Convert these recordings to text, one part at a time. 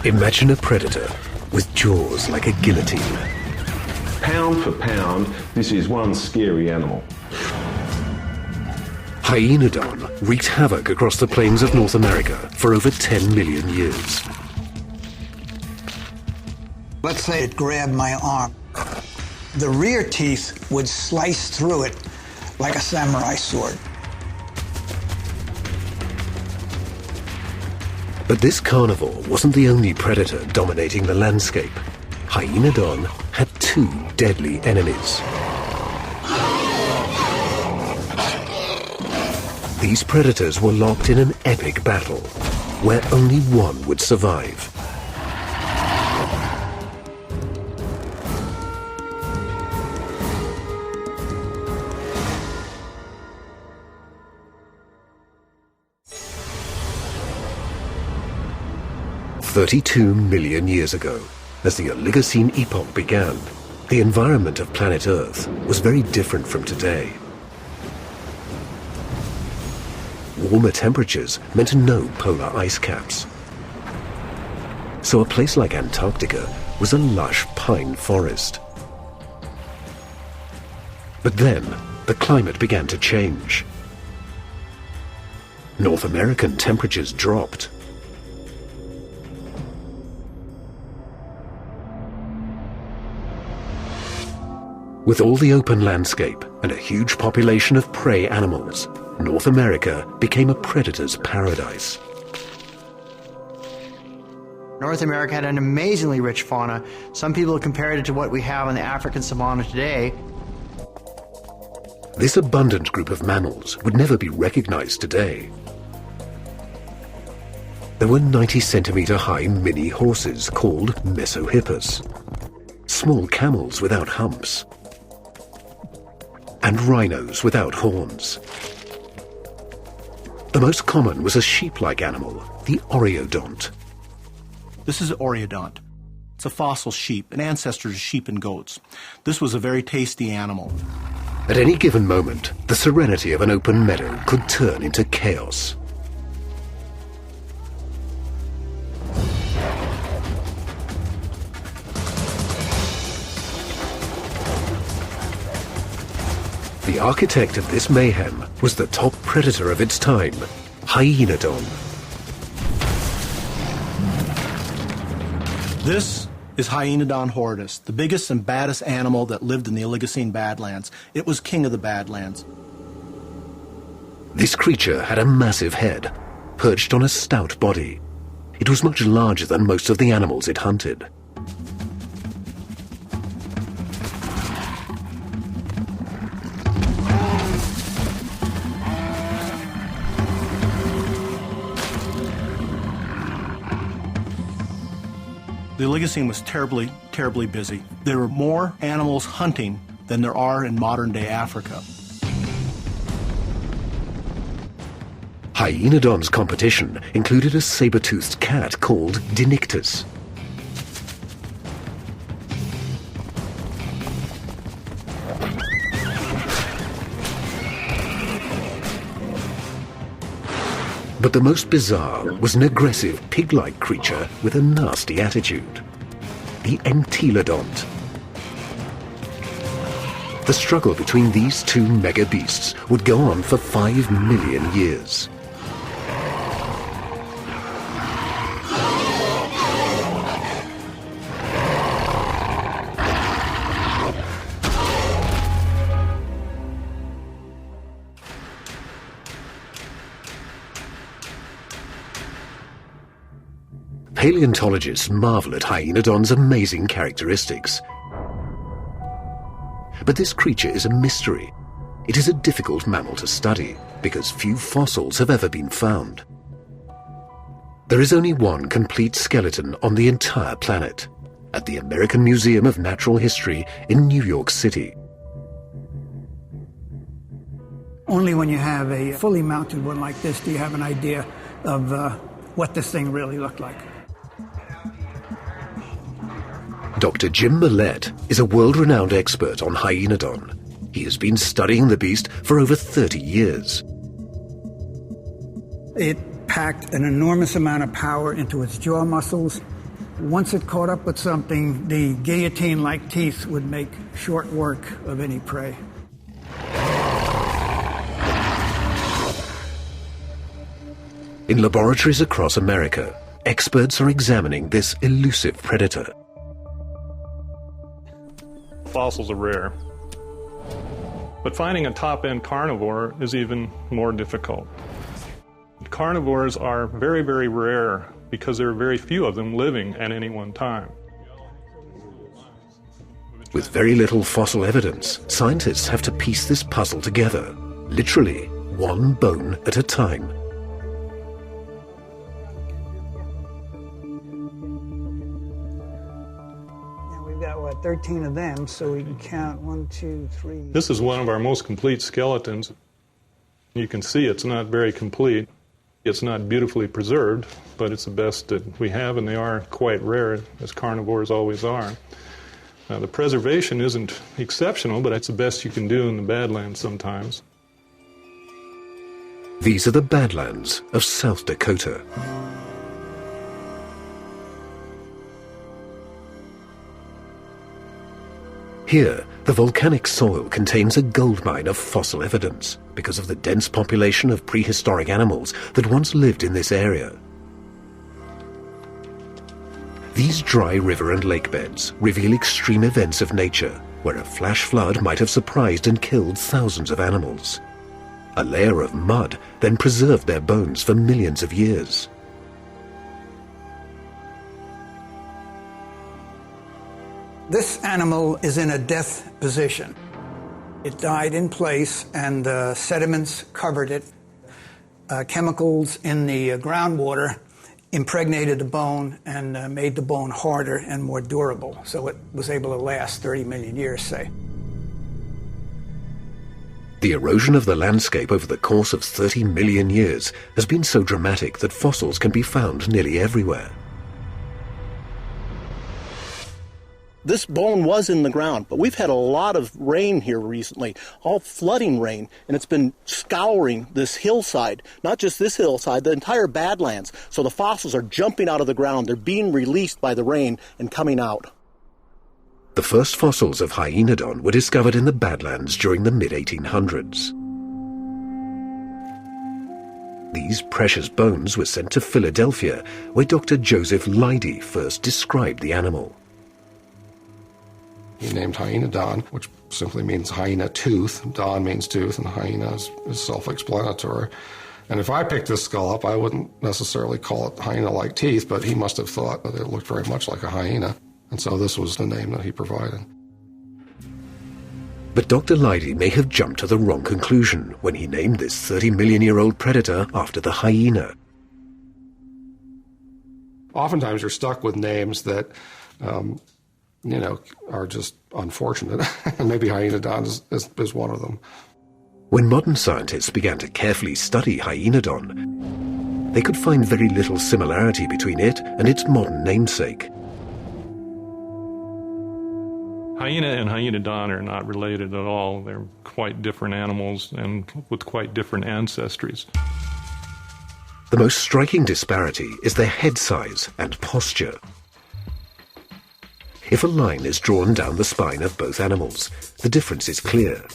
Imagine a predator with jaws like a guillotine. Pound for pound, this is one scary animal. Hyaenodon wreaked havoc across the plains of North America for over 10 million years. Let's say it grabbed my arm. The rear teeth would slice through it like a samurai sword. But this carnivore wasn't the only predator dominating the landscape. Hyaenodon had two deadly enemies. These predators were locked in an epic battle, where only one would survive. "32 million years ago, as the Oligocene epoch began, the environment of planet Earth was very different from today. Warmer temperatures meant no polar ice caps. So a place like Antarctica was a lush pine forest. But then, the climate began to change. North American temperatures dropped. With all the open landscape and a huge population of prey animals, North America became a predator's paradise. North America had an amazingly rich fauna. Some people have compared it to what we have in the African savanna today. This abundant group of mammals would never be recognized today. There were 90-centimeter high mini horses called Mesohippus, small camels without humps, and rhinos without horns. The most common was a sheep-like animal, the oreodont. This is an oreodont. It's a fossil sheep, an ancestor to sheep and goats. This was a very tasty animal. At any given moment, the serenity of an open meadow could turn into chaos. The architect of this mayhem was the top predator of its time, Hyaenodon. This is Hyaenodon horridus, the biggest and baddest animal that lived in the Oligocene Badlands. It was king of the Badlands. This creature had a massive head, perched on a stout body. It was much larger than most of the animals it hunted. The Oligocene was terribly, terribly busy. There were more animals hunting than there are in modern-day Africa. Hyaenodon's competition included a saber-toothed cat called Dinictus. But the most bizarre was an aggressive pig-like creature with a nasty attitude, the Entelodont. The struggle between these two mega beasts would go on for 5 million years. Paleontologists marvel at Hyaenodon's amazing characteristics. But this creature is a mystery. It is a difficult mammal to study because few fossils have ever been found. There is only one complete skeleton on the entire planet, at the American Museum of Natural History in New York City. Only when you have a fully mounted one like this do you have an idea of what this thing really looked like. Dr. Jim Millett is a world-renowned expert on Hyaenodon. He has been studying the beast for over 30 years. It packed an enormous amount of power into its jaw muscles. Once it caught up with something, the guillotine-like teeth would make short work of any prey. In laboratories across America, experts are examining this elusive predator. Fossils are rare, but finding a top-end carnivore is even more difficult. Carnivores are very, very rare because there are very few of them living at any one time. With very little fossil evidence, scientists have to piece this puzzle together, literally one bone at a time. We've got, 13 of them, so we can count 1, 2, 3. This is one of our most complete skeletons. You can see it's not very complete. It's not beautifully preserved, but it's the best that we have, and they are quite rare, as carnivores always are. The preservation isn't exceptional, but it's the best you can do in the Badlands sometimes. These are the Badlands of South Dakota. Here, the volcanic soil contains a goldmine of fossil evidence because of the dense population of prehistoric animals that once lived in this area. These dry river and lake beds reveal extreme events of nature where a flash flood might have surprised and killed thousands of animals. A layer of mud then preserved their bones for millions of years. This animal is in a death position. It died in place, and sediments covered it. Chemicals in the groundwater impregnated the bone and made the bone harder and more durable, so it was able to last 30 million years, say. The erosion of the landscape over the course of 30 million years has been so dramatic that fossils can be found nearly everywhere. This bone was in the ground, but we've had a lot of rain here recently, all flooding rain, and it's been scouring this hillside, not just this hillside, the entire Badlands. So the fossils are jumping out of the ground. They're being released by the rain and coming out. The first fossils of Hyaenodon were discovered in the Badlands during the mid-1800s. These precious bones were sent to Philadelphia, where Dr. Joseph Leidy first described the animal. He named Hyaenodon, which simply means hyena tooth. Don means tooth, and hyena is self-explanatory. And if I picked this skull up, I wouldn't necessarily call it hyena-like teeth, but he must have thought that it looked very much like a hyena. And so this was the name that he provided. But Dr. Leidy may have jumped to the wrong conclusion when he named this 30-million-year-old predator after the hyena. Oftentimes you're stuck with names that are just unfortunate. And maybe Hyaenodon is one of them. When modern scientists began to carefully study Hyaenodon, they could find very little similarity between it and its modern namesake. Hyena and Hyaenodon are not related at all. They're quite different animals and with quite different ancestries. The most striking disparity is their head size and posture. If a line is drawn down the spine of both animals, the difference is clear.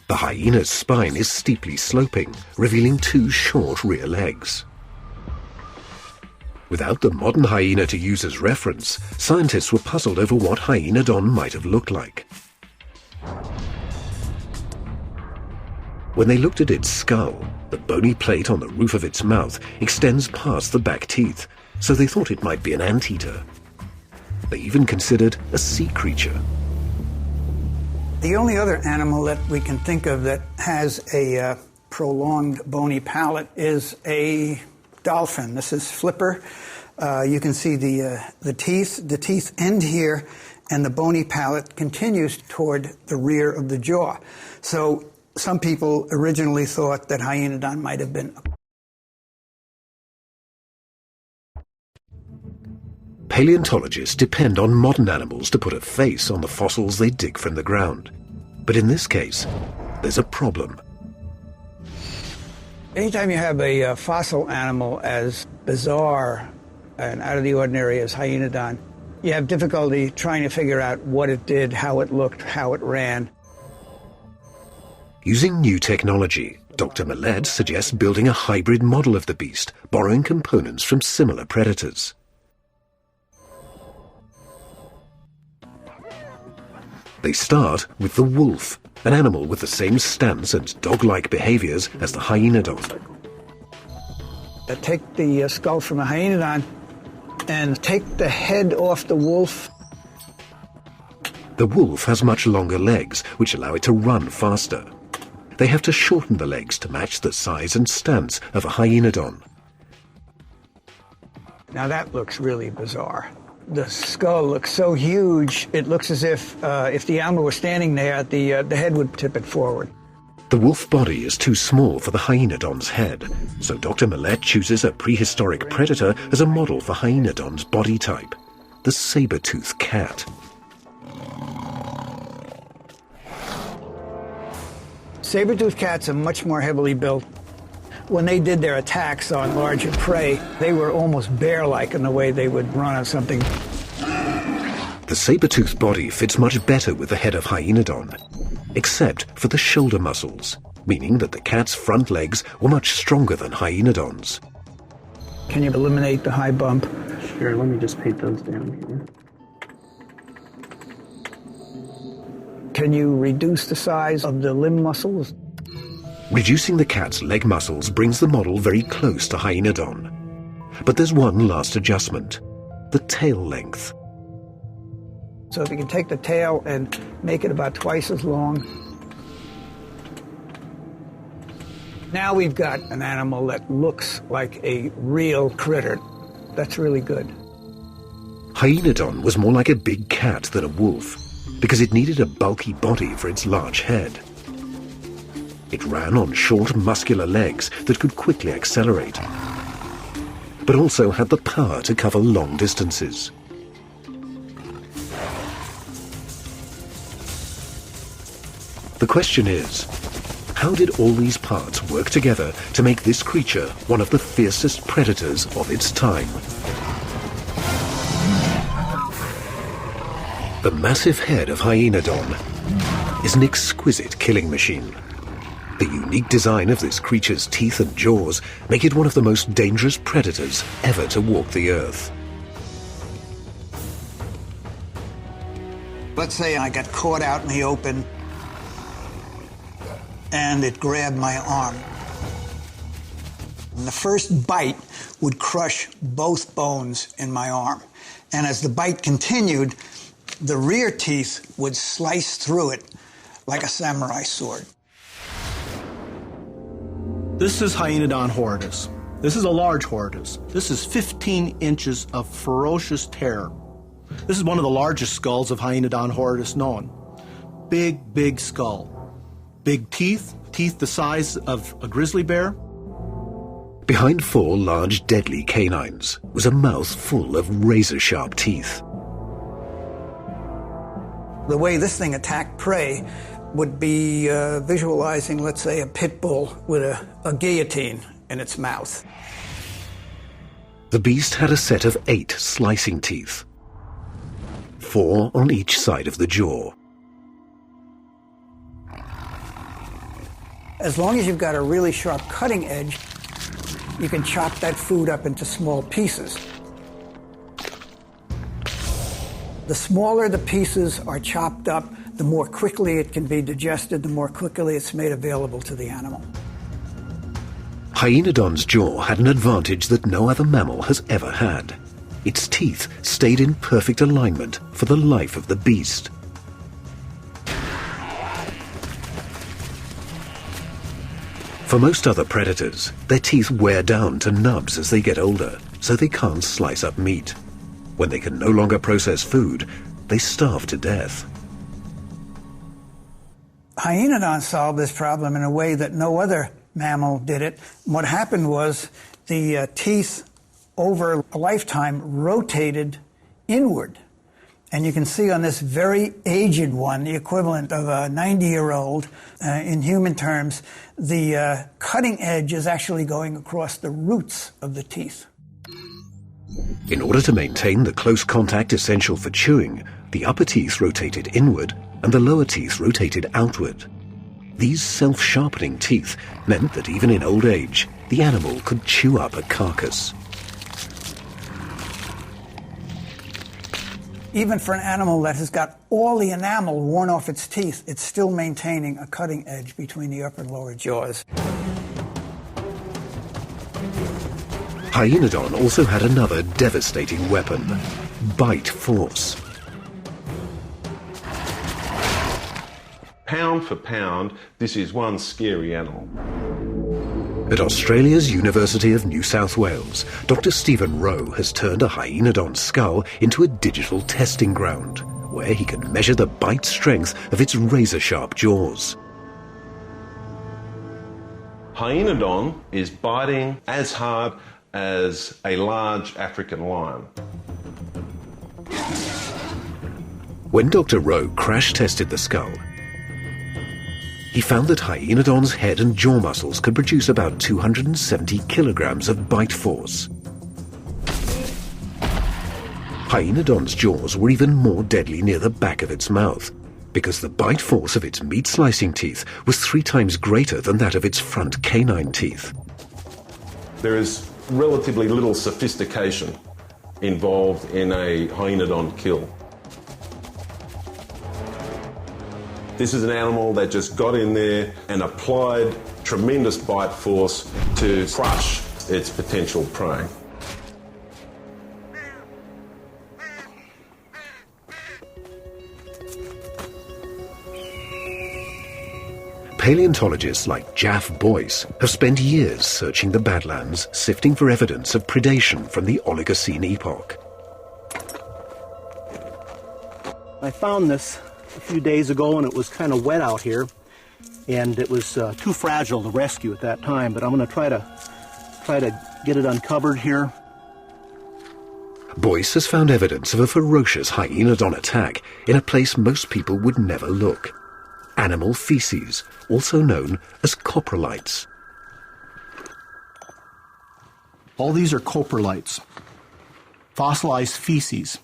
The hyena's spine is steeply sloping, revealing two short rear legs. Without the modern hyena to use as reference, scientists were puzzled over what Hyaenodon might have looked like. When they looked at its skull, the bony plate on the roof of its mouth extends past the back teeth, so they thought it might be an anteater. They even considered a sea creature. The only other animal that we can think of that has a prolonged bony palate is a dolphin. This is Flipper. You can see the teeth. The teeth end here, and the bony palate continues toward the rear of the jaw. So some people originally thought that Hyaenodon might have been. Paleontologists depend on modern animals to put a face on the fossils they dig from the ground. But in this case, there's a problem. Anytime you have a fossil animal as bizarre and out of the ordinary as Hyenodon. You have difficulty trying to figure out what it did, how it looked, how it ran. Using new technology, Dr. Millett suggests building a hybrid model of the beast, borrowing components from similar predators. They start with the wolf, an animal with the same stance and dog-like behaviors as the Hyenodon. Take the skull from a Hyenodon and take the head off the wolf. The wolf has much longer legs, which allow it to run faster. They have to shorten the legs to match the size and stance of a Hyenodon. Now that looks really bizarre. The skull looks so huge, it looks as if the animal were standing there, the head would tip it forward. The wolf body is too small for the Hyenodon's head, so Dr. Millett chooses a prehistoric predator as a model for Hyenodon's body type, the saber-toothed cat. Saber-toothed cats are much more heavily built. When they did their attacks on larger prey, they were almost bear-like in the way they would run on something. The saber-toothed body fits much better with the head of Hyenodon, except for the shoulder muscles, meaning that the cat's front legs were much stronger than Hyenodon's. Can you eliminate the high bump? Sure, let me just paint those down here. Can you reduce the size of the limb muscles? Reducing the cat's leg muscles brings the model very close to Hyenodon. But there's one last adjustment, the tail length. So if you can take the tail and make it about twice as long. Now we've got an animal that looks like a real critter. That's really good. Hyenodon was more like a big cat than a wolf, because it needed a bulky body for its large head. It ran on short, muscular legs that could quickly accelerate, but also had the power to cover long distances. The question is, how did all these parts work together to make this creature one of the fiercest predators of its time? The massive head of Hyenodon is an exquisite killing machine. The unique design of this creature's teeth and jaws make it one of the most dangerous predators ever to walk the earth. Let's say I got caught out in the open and it grabbed my arm. And the first bite would crush both bones in my arm. And as the bite continued, the rear teeth would slice through it like a samurai sword. This is Hyenodon horridus. This is a large horridus. This is 15 inches of ferocious terror. This is one of the largest skulls of Hyenodon horridus known. Big, big skull. Big teeth the size of a grizzly bear. Behind 4 large, deadly canines was a mouth full of razor-sharp teeth. The way this thing attacked prey would be visualizing, let's say, a pit bull with a guillotine in its mouth. The beast had a set of 8 slicing teeth, 4 on each side of the jaw. As long as you've got a really sharp cutting edge, you can chop that food up into small pieces. The smaller the pieces are chopped up, the more quickly it can be digested, the more quickly it's made available to the animal. Hyenodon's jaw had an advantage that no other mammal has ever had. Its teeth stayed in perfect alignment for the life of the beast. For most other predators, their teeth wear down to nubs as they get older, so they can't slice up meat. When they can no longer process food, they starve to death. Hyenodon solved this problem in a way that no other mammal did it. What happened was the teeth over a lifetime rotated inward. And you can see on this very aged one, the equivalent of a 90-year-old in human terms, the cutting edge is actually going across the roots of the teeth. In order to maintain the close contact essential for chewing, the upper teeth rotated inward and the lower teeth rotated outward. These self-sharpening teeth meant that even in old age, the animal could chew up a carcass. Even for an animal that has got all the enamel worn off its teeth, it's still maintaining a cutting edge between the upper and lower jaws. Hyaenodon also had another devastating weapon, bite force. Pound for pound, this is one scary animal. At Australia's University of New South Wales, Dr. Stephen Rowe has turned a hyaenodon skull into a digital testing ground, where he can measure the bite strength of its razor-sharp jaws. Hyaenodon is biting as hard as a large African lion. When Dr. Rowe crash-tested the skull, he found that Hyaenodon's head and jaw muscles could produce about 270 kilograms of bite force. Hyaenodon's jaws were even more deadly near the back of its mouth, because the bite force of its meat-slicing teeth was 3 times greater than that of its front canine teeth. There is relatively little sophistication involved in a Hyaenodon kill. This is an animal that just got in there and applied tremendous bite force to crush its potential prey. Paleontologists like Jaff Boyce have spent years searching the Badlands, sifting for evidence of predation from the Oligocene epoch. I found this a few days ago, and it was kind of wet out here, and it was too fragile to rescue at that time, but I'm going to try to get it uncovered here. Boyce has found evidence of a ferocious Hyaenodon attack in a place most people would never look: animal feces, also known as coprolites. All these are coprolites, fossilized feces,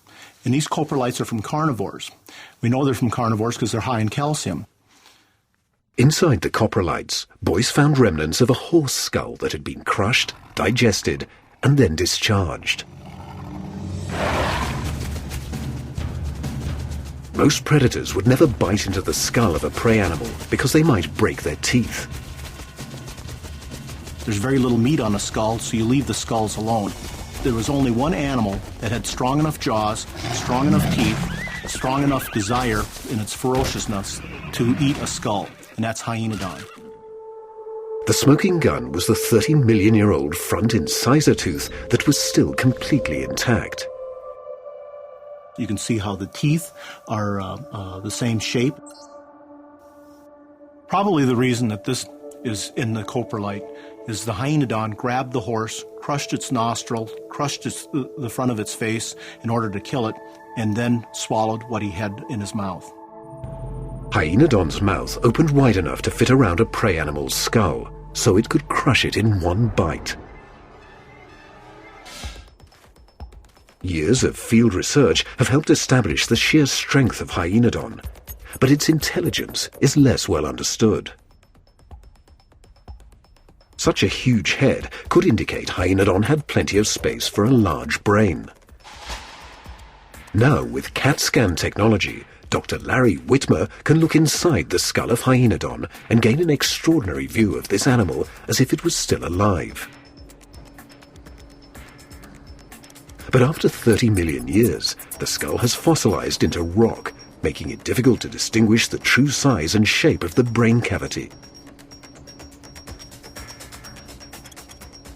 and these coprolites are from carnivores. We know they're from carnivores because they're high in calcium. Inside the coprolites, Boyce found remnants of a horse skull that had been crushed, digested, and then discharged. Most predators would never bite into the skull of a prey animal because they might break their teeth. There's very little meat on a skull, so you leave the skulls alone. There was only one animal that had strong enough jaws, strong enough teeth, strong enough desire in its ferociousness to eat a skull, and that's Hyaenodon. The smoking gun was the 30-million-year-old front incisor tooth that was still completely intact. You can see how the teeth are the same shape. Probably the reason that this is in the coprolite is the Hyaenodon grabbed the horse, crushed its nostril, crushed the front of its face in order to kill it, and then swallowed what he had in his mouth. Hyaenodon's mouth opened wide enough to fit around a prey animal's skull, so it could crush it in one bite. Years of field research have helped establish the sheer strength of Hyaenodon, but its intelligence is less well understood. Such a huge head could indicate Hyaenodon had plenty of space for a large brain. Now, with CAT scan technology, Dr. Larry Whitmer can look inside the skull of Hyaenodon and gain an extraordinary view of this animal as if it was still alive. But after 30 million years, the skull has fossilized into rock, making it difficult to distinguish the true size and shape of the brain cavity.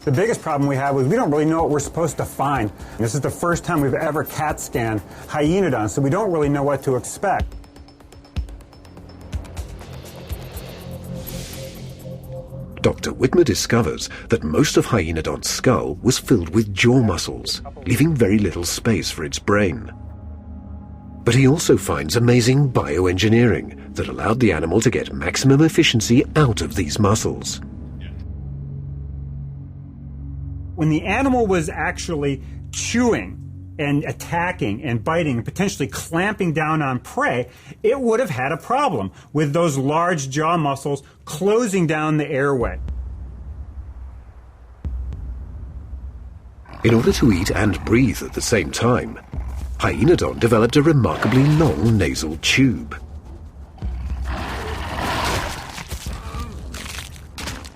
The biggest problem we have is we don't really know what we're supposed to find. This is the first time we've ever CAT scanned Hyaenodon, so we don't really know what to expect. Dr. Whitmer discovers that most of Hyaenodon's skull was filled with jaw muscles, leaving very little space for its brain. But he also finds amazing bioengineering that allowed the animal to get maximum efficiency out of these muscles. When the animal was actually chewing and attacking and biting and potentially clamping down on prey, it would have had a problem with those large jaw muscles closing down the airway. In order to eat and breathe at the same time, Hyaenodon developed a remarkably long nasal tube.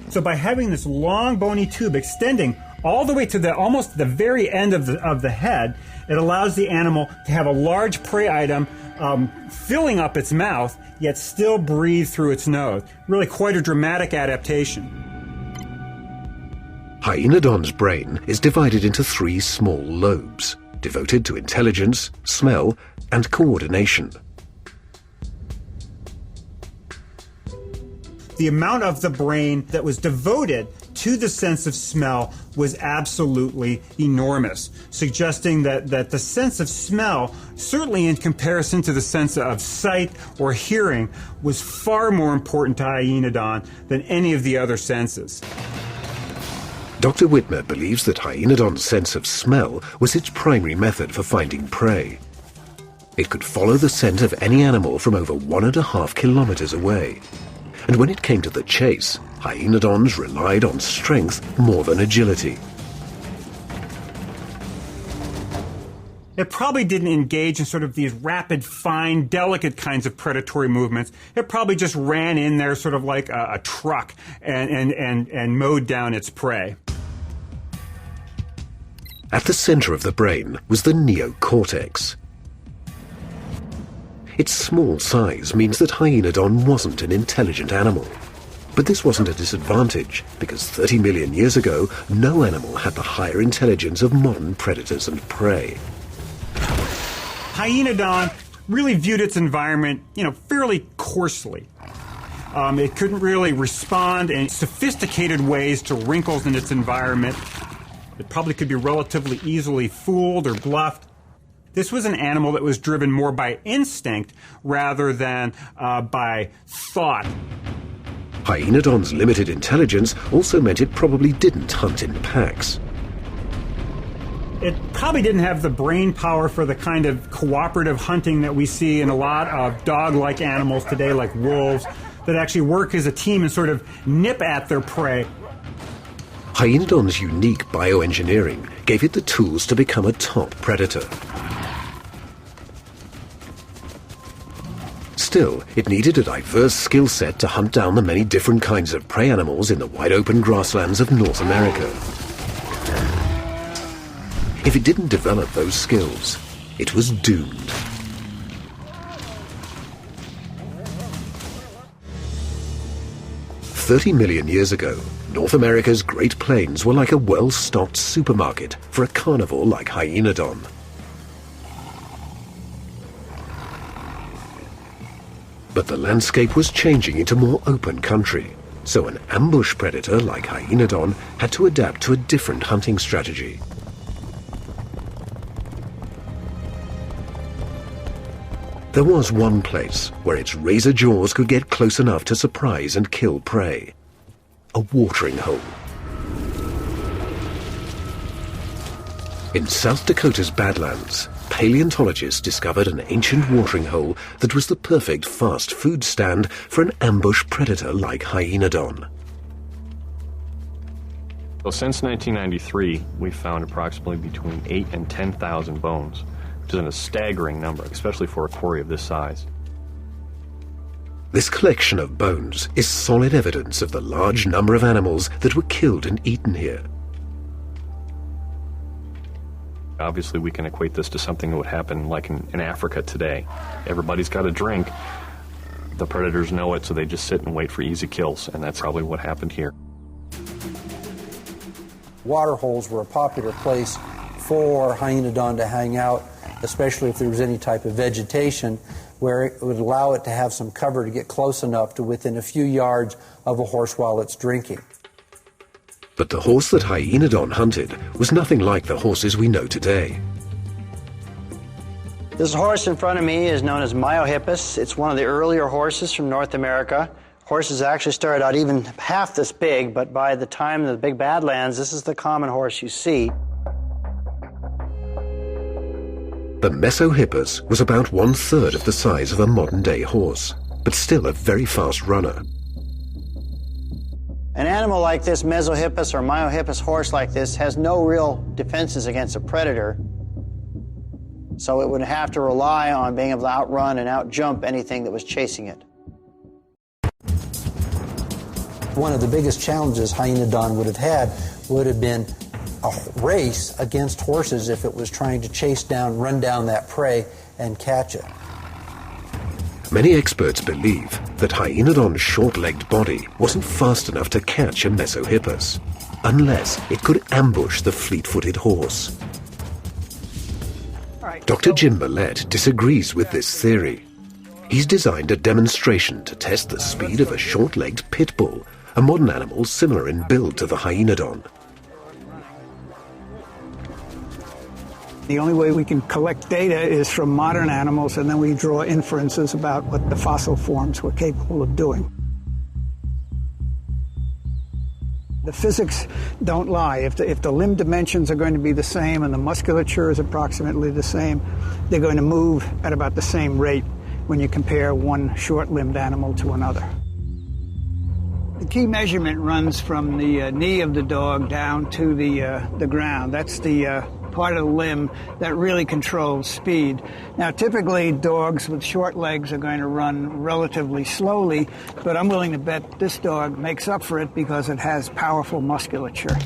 So by having this long bony tube extending all the way to almost the very end of the head, it allows the animal to have a large prey item filling up its mouth, yet still breathe through its nose. Really quite a dramatic adaptation. Hyaenodon's brain is divided into 3 small lobes, devoted to intelligence, smell, and coordination. The amount of the brain that was devoted to the sense of smell was absolutely enormous, suggesting that the sense of smell, certainly in comparison to the sense of sight or hearing, was far more important to Hyaenodon than any of the other senses. Dr. Whitmer believes that Hyaenodon's sense of smell was its primary method for finding prey. It could follow the scent of any animal from over 1.5 kilometers away. And when it came to the chase, Hyaenodons relied on strength more than agility. It probably didn't engage in sort of these rapid, fine, delicate kinds of predatory movements. It probably just ran in there sort of like a truck and mowed down its prey. At the center of the brain was the neocortex. Its small size means that Hyaenodon wasn't an intelligent animal. But this wasn't a disadvantage, because 30 million years ago, no animal had the higher intelligence of modern predators and prey. Hyaenodon really viewed its environment, fairly coarsely. It couldn't really respond in sophisticated ways to wrinkles in its environment. It probably could be relatively easily fooled or bluffed. This was an animal that was driven more by instinct rather than by thought. Hyaenodon's limited intelligence also meant it probably didn't hunt in packs. It probably didn't have the brain power for the kind of cooperative hunting that we see in a lot of dog-like animals today, like wolves, that actually work as a team and sort of nip at their prey. Hyaenodon's unique bioengineering gave it the tools to become a top predator. Still, it needed a diverse skill set to hunt down the many different kinds of prey animals in the wide-open grasslands of North America. If it didn't develop those skills, it was doomed. "30 million years ago, North America's Great Plains were like a well-stocked supermarket for a carnivore like Hyaenodon. But the landscape was changing into more open country, so an ambush predator like Hyaenodon had to adapt to a different hunting strategy. There was one place where its razor jaws could get close enough to surprise and kill prey: a watering hole. In South Dakota's Badlands, paleontologists discovered an ancient watering hole that was the perfect fast food stand for an ambush predator like Hyaenodon. So since 1993, we've found approximately between 8,000 and 10,000 bones, which is a staggering number, especially for a quarry of this size. This collection of bones is solid evidence of the large number of animals that were killed and eaten here. Obviously, we can equate this to something that would happen like in Africa today. Everybody's got a drink. The predators know it, so they just sit and wait for easy kills, and that's probably what happened here. Water holes were a popular place for Hyaenodon to hang out, especially if there was any type of vegetation, where it would allow it to have some cover to get close enough to within a few yards of a horse while it's drinking. But the horse that Hyaenodon hunted was nothing like the horses we know today. This horse in front of me is known as Myohippus. It's one of the earlier horses from North America. Horses actually started out even half this big, but by the time of the big Badlands, this is the common horse you see. The Mesohippus was about 1/3 of the size of a modern-day horse, but still a very fast runner. An animal like this, Mesohippus or Myohippus horse like this, has no real defenses against a predator. So it would have to rely on being able to outrun and outjump anything that was chasing it. One of the biggest challenges Hyaenodon would have had would have been a race against horses if it was trying to chase down, run down that prey and catch it. Many experts believe that Hyaenodon's short-legged body wasn't fast enough to catch a Mesohippus, unless it could ambush the fleet-footed horse. Dr. Jim Millett disagrees with this theory. He's designed a demonstration to test the speed of a short-legged pit bull, a modern animal similar in build to the Hyaenodon. The only way we can collect data is from modern animals, and then we draw inferences about what the fossil forms were capable of doing. The physics don't lie. If the limb dimensions are going to be the same and the musculature is approximately the same, they're going to move at about the same rate when you compare one short-limbed animal to another. The key measurement runs from the knee of the dog down to the ground. That's the part of the limb that really controls speed. Now, typically, dogs with short legs are going to run relatively slowly, but I'm willing to bet this dog makes up for it because it has powerful musculature.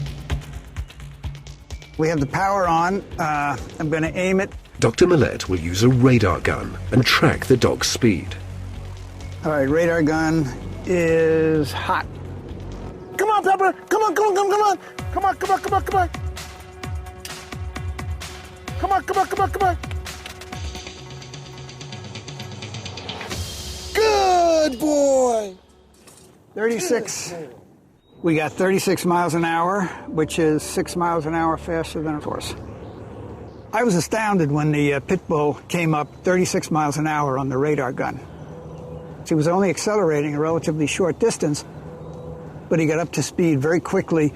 We have the power on. I'm going to aim it. Dr. Millett will use a radar gun and track the dog's speed. All right, radar gun is hot. Come on, Pepper! Come on, come on, come on, come on! Come on, come on, come on, come on! Come on, come on, come on, come on! Good boy! 36. We got 36 miles an hour, which is 6 miles an hour faster than a horse. I was astounded when the pit bull came up 36 miles an hour on the radar gun. He was only accelerating a relatively short distance, but he got up to speed very quickly.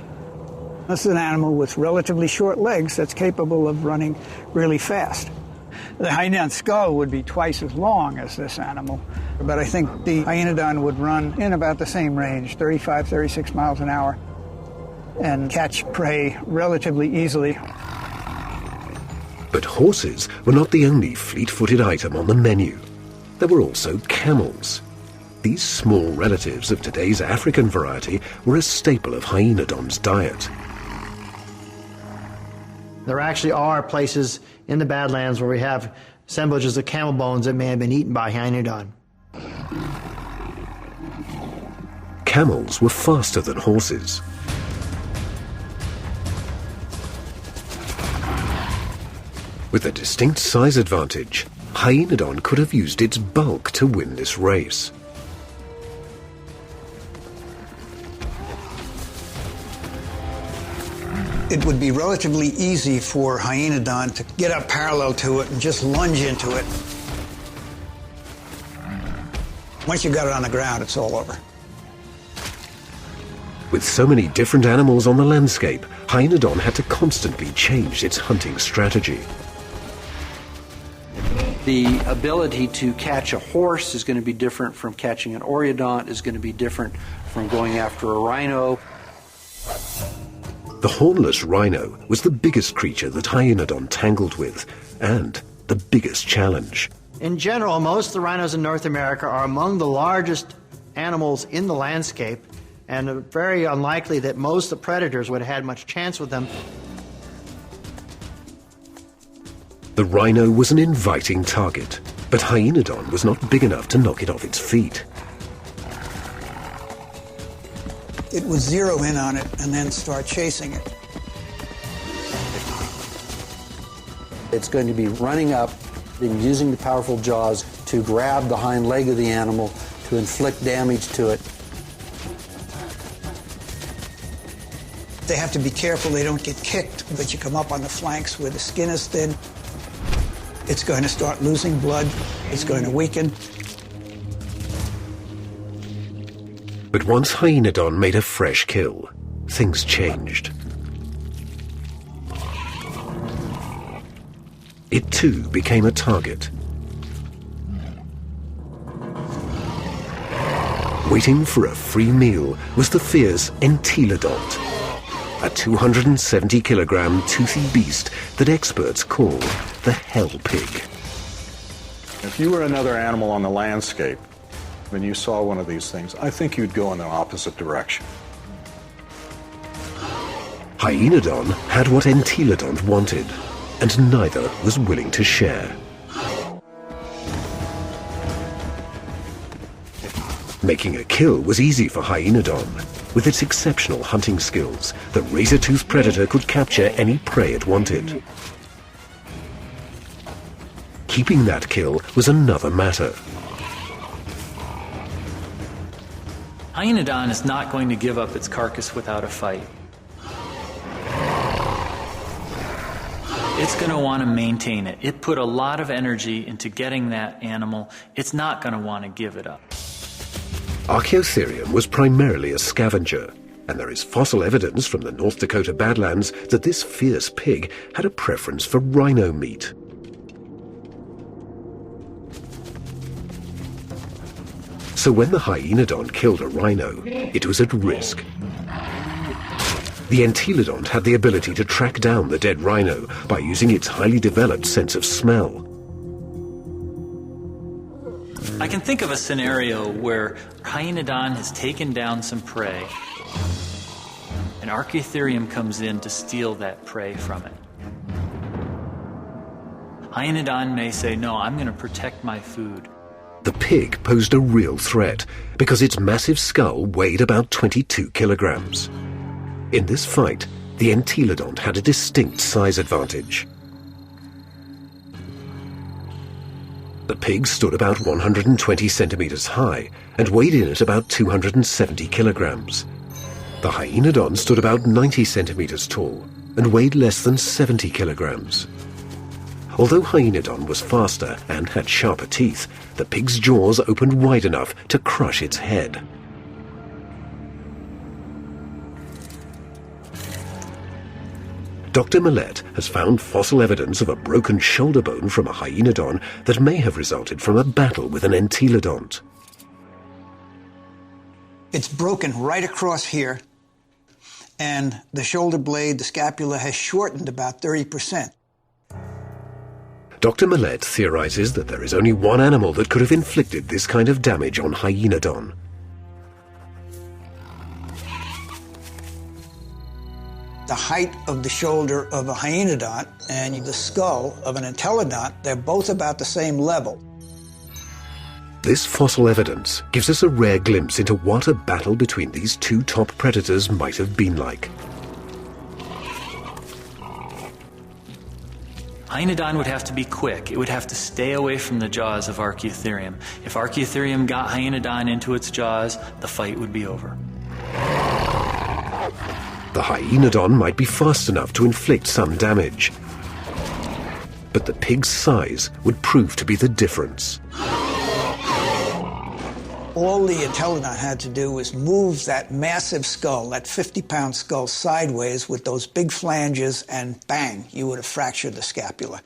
This is an animal with relatively short legs that's capable of running really fast. The Hyaenodon skull would be twice as long as this animal, but I think the Hyaenodon would run in about the same range, 35, 36 miles an hour, and catch prey relatively easily. But horses were not the only fleet-footed item on the menu. There were also camels. These small relatives of today's African variety were a staple of Hyaenodon's diet. There actually are places in the Badlands where we have assemblages of camel bones that may have been eaten by Hyaenodon. Camels were faster than horses. With a distinct size advantage, Hyaenodon could have used its bulk to win this race. It would be relatively easy for Hyaenodon to get up parallel to it and just lunge into it. Once you got it on the ground, it's all over. With so many different animals on the landscape, Hyaenodon had to constantly change its hunting strategy. The ability to catch a horse is going to be different from catching an oreodont, is going to be different from going after a rhino. The hornless rhino was the biggest creature that Hyaenodon tangled with, and the biggest challenge. In general, most of the rhinos in North America are among the largest animals in the landscape, and very unlikely that most of the predators would have had much chance with them. The rhino was an inviting target, but Hyaenodon was not big enough to knock it off its feet. It would zero in on it and then start chasing it. It's going to be running up and using the powerful jaws to grab the hind leg of the animal to inflict damage to it. They have to be careful they don't get kicked, but you come up on the flanks where the skin is thin. It's going to start losing blood. It's going to weaken. But once Hyaenodon made a fresh kill, things changed. it too became a target. Waiting for a free meal was the fierce Entelodont, a 270-kilogram toothy beast that experts call the hell pig. If you were another animal on the landscape and you saw one of these things, I think you'd go in the opposite direction. Hyaenodon had what Entelodont wanted, and neither was willing to share. Making a kill was easy for Hyaenodon. With its exceptional hunting skills, the razor-toothed predator could capture any prey it wanted. Keeping that kill was another matter. Hyaenodon is not going to give up its carcass without a fight. It's going to want to maintain it. It put a lot of energy into getting that animal. It's not going to want to give it up. Archaeotherium was primarily a scavenger, and there is fossil evidence from the North Dakota Badlands that this fierce pig had a preference for rhino meat. So when the Hyaenodon killed a rhino, it was at risk. The Entelodont had the ability to track down the dead rhino by using its highly developed sense of smell. I can think of a scenario where Hyaenodon has taken down some prey, and Archaeotherium comes in to steal that prey from it. Hyaenodon may say, no, I'm going to protect my food. The pig posed a real threat because its massive skull weighed about 22 kilograms. In this fight, the Entelodont had a distinct size advantage. The pig stood about 120 centimeters high and weighed in at about 270 kilograms. The Hyaenodon stood about 90 centimeters tall and weighed less than 70 kilograms. Although Hyaenodon was faster and had sharper teeth, the pig's jaws opened wide enough to crush its head. Dr. Millett has found fossil evidence of a broken shoulder bone from a Hyaenodon that may have resulted from a battle with an Entelodont. It's broken right across here, and the shoulder blade, the scapula, has shortened about 30%. Dr. Millett theorizes that there is only one animal that could have inflicted this kind of damage on Hyaenodon. The height of the shoulder of a Hyaenodont and the skull of an Entelodont, they're both about the same level. This fossil evidence gives us a rare glimpse into what a battle between these two top predators might have been like. Hyaenodon would have to be quick. It would have to stay away from the jaws of Archaeotherium. If Archaeotherium got Hyaenodon into its jaws, the fight would be over. The Hyaenodon might be fast enough to inflict some damage, but the pig's size would prove to be the difference. All the Entelodont had to do was move that massive skull, that 50-pound skull, sideways with those big flanges, and bang, you would have fractured the scapula.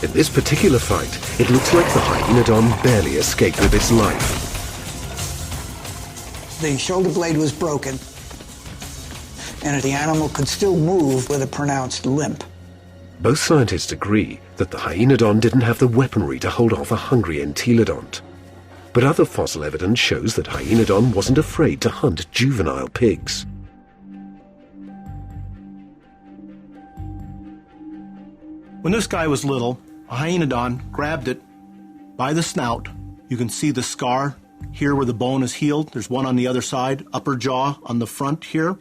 In this particular fight, it looks like the Hyaenodon barely escaped with its life. The shoulder blade was broken, and the animal could still move with a pronounced limp. Both scientists agree that the Hyaenodon didn't have the weaponry to hold off a hungry Entelodont. But other fossil evidence shows that Hyaenodon wasn't afraid to hunt juvenile pigs. When this guy was little, a Hyaenodon grabbed it by the snout. You can see the scar here where the bone is healed. There's one on the other side, upper jaw on the front here,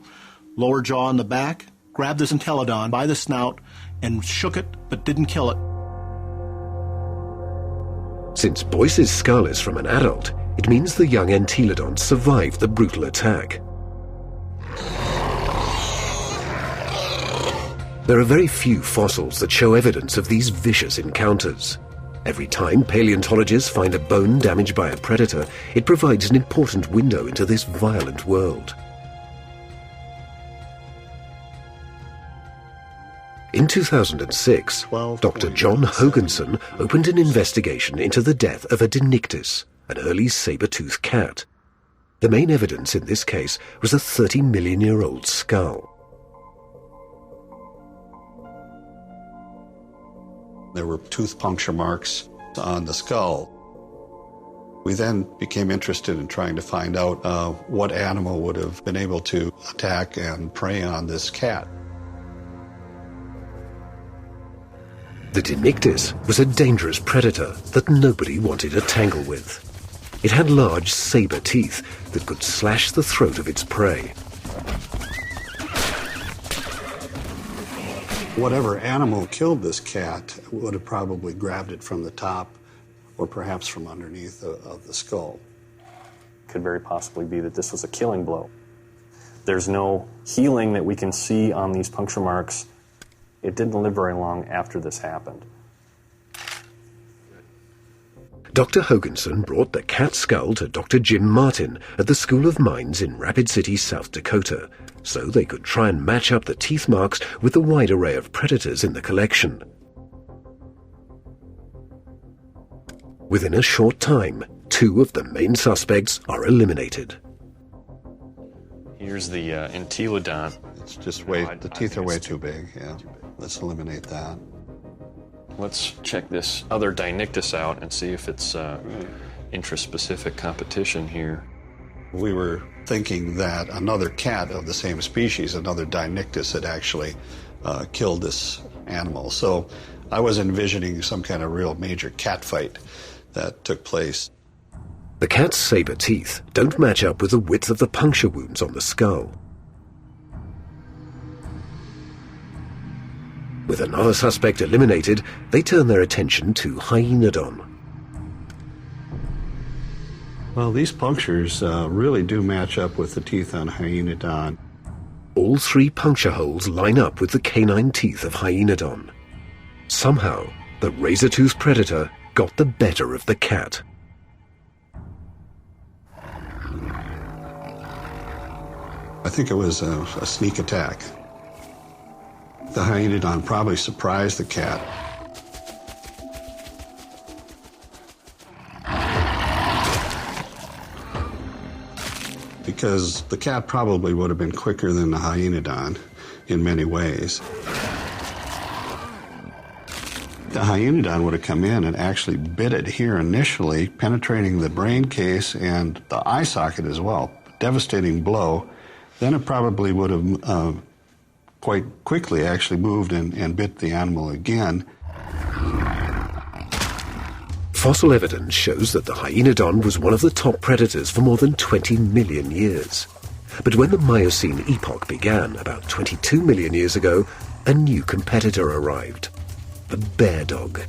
lower jaw on the back. Grabbed this Entelodon by the snout and shook it, but didn't kill it. Since Boyce's skull is from an adult, it means the young Entelodont survived the brutal attack. There are very few fossils that show evidence of these vicious encounters. Every time paleontologists find a bone damaged by a predator, it provides an important window into this violent world. In 2006, Dr. John Hoganson opened an investigation into the death of a Denictus, an early saber-toothed cat. The main evidence in this case was a 30-million-year-old skull. There were tooth puncture marks on the skull. We then became interested in trying to find out what animal would have been able to attack and prey on this cat. The Denictus was a dangerous predator that nobody wanted to tangle with. It had large saber teeth that could slash the throat of its prey. Whatever animal killed this cat would have probably grabbed it from the top or perhaps from underneath of the skull. Could very possibly be that this was a killing blow. There's no healing that we can see on these puncture marks. It didn't live very long after this happened. Dr. Hoganson brought the cat skull to Dr. Jim Martin at the School of Mines in Rapid City, South Dakota, so they could try and match up the teeth marks with the wide array of predators in the collection. Within a short time, 2 of the main suspects are eliminated. Here's the Entelodon. It's just the teeth are way too big, yeah. Let's eliminate that. Let's check this other Denictus out and see if it's intraspecific competition here. We were thinking that another cat of the same species, another Denictus, had actually killed this animal. So I was envisioning some kind of real major cat fight that took place. The cat's saber teeth don't match up with the width of the puncture wounds on the skull. With another suspect eliminated, they turn their attention to Hyenodon. Well, these punctures really do match up with the teeth on Hyenodon. All 3 puncture holes line up with the canine teeth of Hyenodon. Somehow, the razor-toothed predator got the better of the cat. I think it was a sneak attack. The Hyenodon probably surprised the cat. Because the cat probably would have been quicker than the Hyenodon in many ways. The Hyenodon would have come in and actually bit it here initially, penetrating the brain case and the eye socket as well. Devastating blow. Then it probably would have quite quickly actually moved and bit the animal again. Fossil evidence shows that the Hyenodon was one of the top predators for more than 20 million years. But when the Miocene epoch began, about 22 million years ago, a new competitor arrived, the bear dog.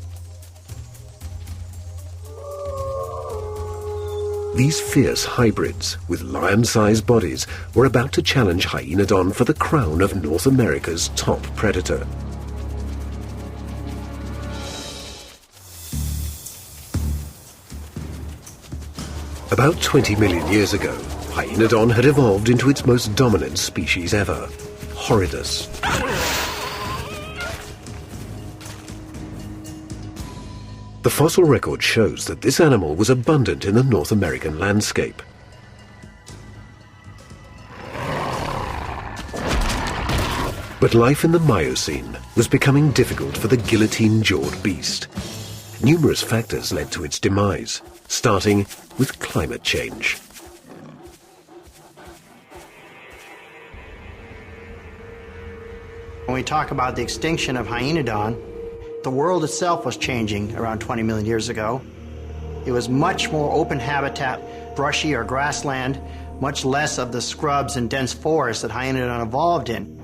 These fierce hybrids, with lion-sized bodies, were about to challenge Hyenodon for the crown of North America's top predator. About 20 million years ago, Hyenodon had evolved into its most dominant species ever, Horridus. The fossil record shows that this animal was abundant in the North American landscape. But life in the Miocene was becoming difficult for the guillotine-jawed beast. Numerous factors led to its demise, starting with climate change. When we talk about the extinction of Hyenodon, the world itself was changing around 20 million years ago. It was much more open habitat, brushy or grassland, much less of the scrubs and dense forests that Hyenodon evolved in.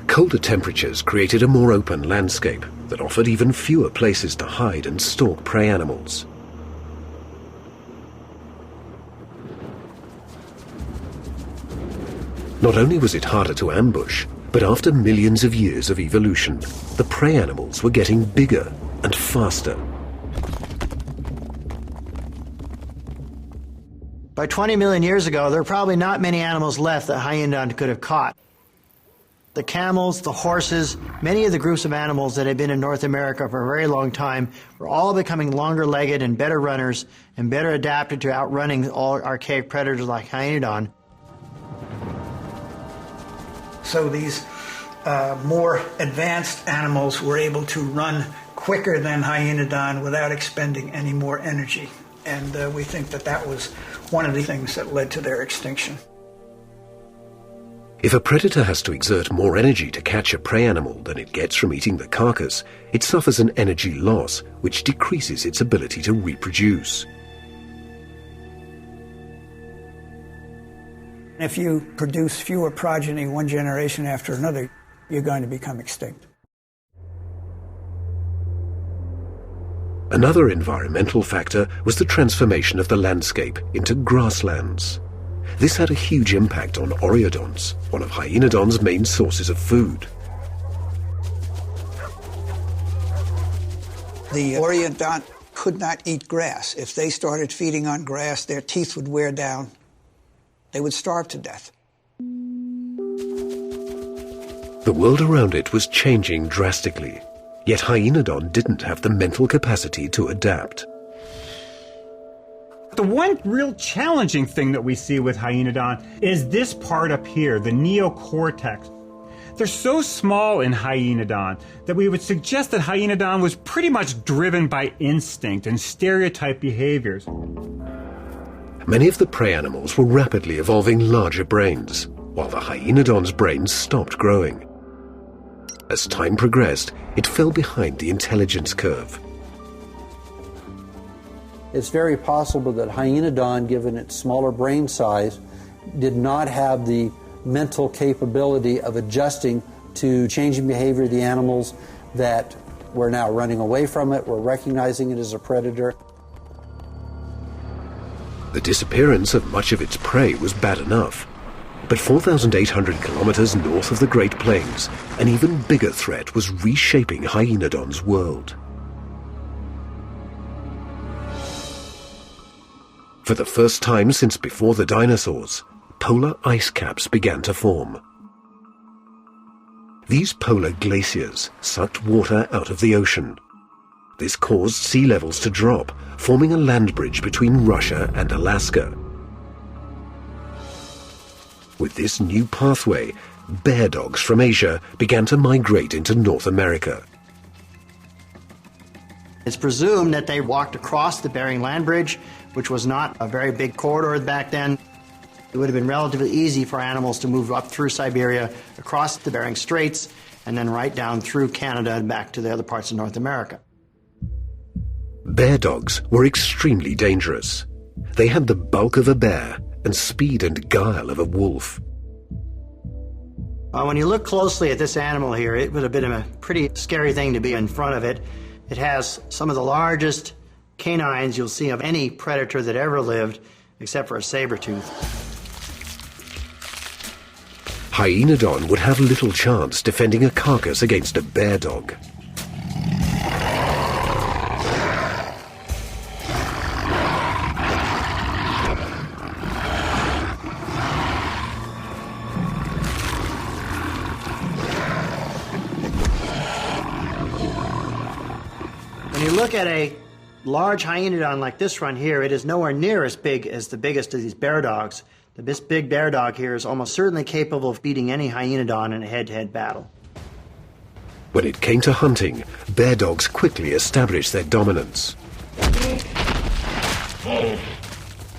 Colder temperatures created a more open landscape that offered even fewer places to hide and stalk prey animals. Not only was it harder to ambush, but after millions of years of evolution, the prey animals were getting bigger, and faster. By 20 million years ago, there are probably not many animals left that Hyaenodon could have caught. The camels, the horses, many of the groups of animals that had been in North America for a very long time were all becoming longer-legged and better runners and better adapted to outrunning all archaic predators like Hyaenodon. So these more advanced animals were able to run quicker than Hyaenodon without expending any more energy. And we think that that was one of the things that led to their extinction. If a predator has to exert more energy to catch a prey animal than it gets from eating the carcass, it suffers an energy loss, which decreases its ability to reproduce. If you produce fewer progeny one generation after another, you're going to become extinct. Another environmental factor was the transformation of the landscape into grasslands. This had a huge impact on oreodonts, one of Hyaenodon's main sources of food. The oreodont could not eat grass. If they started feeding on grass, their teeth would wear down. They would starve to death. The world around it was changing drastically, yet Hyaenodon didn't have the mental capacity to adapt. The one real challenging thing that we see with Hyaenodon is this part up here, the neocortex. They're so small in Hyaenodon that we would suggest that Hyaenodon was pretty much driven by instinct and stereotype behaviors. Many of the prey animals were rapidly evolving larger brains, while the Hyaenodon's brains stopped growing. As time progressed, it fell behind the intelligence curve. It's very possible that Hyaenodon, given its smaller brain size, did not have the mental capability of adjusting to changing behavior of the animals that were now running away from it, were recognizing it as a predator. The disappearance of much of its prey was bad enough, but 4,800 kilometers north of the Great Plains, an even bigger threat was reshaping Hyaenodon's world. For the first time since before the dinosaurs, polar ice caps began to form. These polar glaciers sucked water out of the ocean. This caused sea levels to drop, forming a land bridge between Russia and Alaska. With this new pathway, bear dogs from Asia began to migrate into North America. It's presumed that they walked across the Bering Land Bridge, which was not a very big corridor back then. It would have been relatively easy for animals to move up through Siberia, across the Bering Straits, and then right down through Canada and back to the other parts of North America. Bear dogs were extremely dangerous. They had the bulk of a bear and speed and guile of a wolf. When you look closely at this animal here, it would have been a pretty scary thing to be in front of it. It has some of the largest canines you'll see of any predator that ever lived, except for a saber-tooth. Hyaenodon would have little chance defending a carcass against a bear dog. When you look at a large Hyaenodon like this one here, it is nowhere near as big as the biggest of these bear dogs. This big bear dog here is almost certainly capable of beating any Hyaenodon in a head-to-head battle. When it came to hunting, bear dogs quickly established their dominance.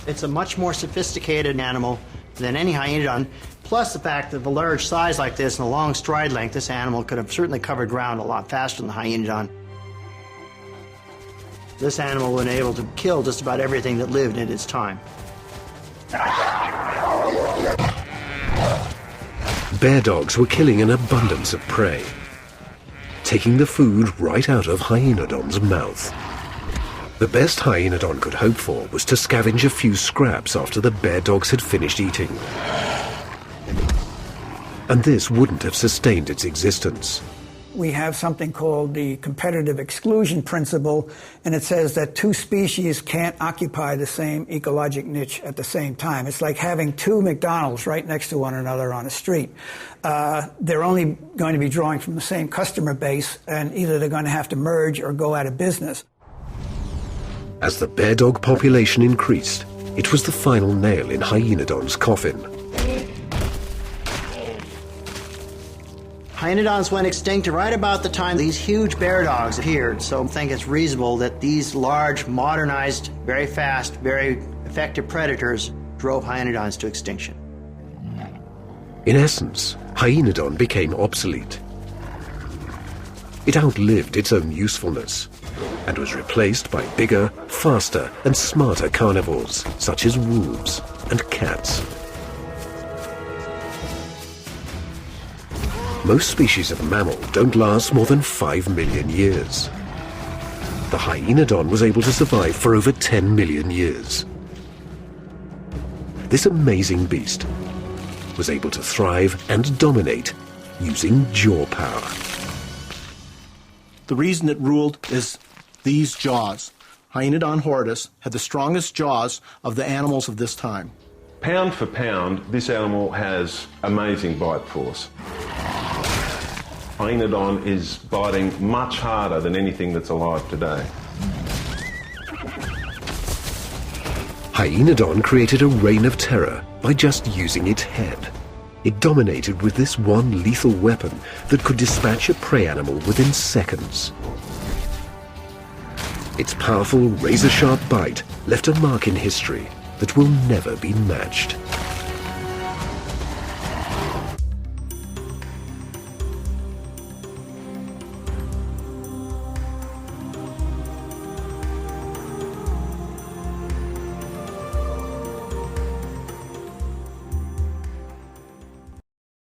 It's a much more sophisticated animal than any Hyaenodon, plus the fact that of a large size like this and a long stride length, this animal could have certainly covered ground a lot faster than the Hyaenodon. This animal was able to kill just about everything that lived in its time. Bear dogs were killing an abundance of prey, taking the food right out of Hyaenodon's mouth. The best Hyaenodon could hope for was to scavenge a few scraps after the bear dogs had finished eating. And this wouldn't have sustained its existence. we have something called the competitive exclusion principle, and it says that two species can't occupy the same ecologic niche at the same time. It's like having two McDonald's right next to one another on a street. They're only going to be drawing from the same customer base, and either they're going to have to merge or go out of business. As the bear dog population increased, it was the final nail in Hyenodon's coffin. Hyenodons went extinct right about the time these huge bear dogs appeared, so I think it's reasonable that these large, modernized, very fast, very effective predators drove Hyenodons to extinction. In essence, Hyenodon became obsolete. It outlived its own usefulness and was replaced by bigger, faster, and smarter carnivores, such as wolves and cats. Most species of mammal don't last more than 5 million years. The Hyenodon was able to survive for over 10 million years. This amazing beast was able to thrive and dominate using jaw power. The reason it ruled is these jaws. Hyenodon horridus had the strongest jaws of the animals of this time. Pound for pound, this animal has amazing bite force. Hyenodon is biting much harder than anything that's alive today. Hyenodon created a reign of terror by just using its head. It dominated with this one lethal weapon that could dispatch a prey animal within seconds. Its powerful, razor-sharp bite left a mark in history that will never be matched.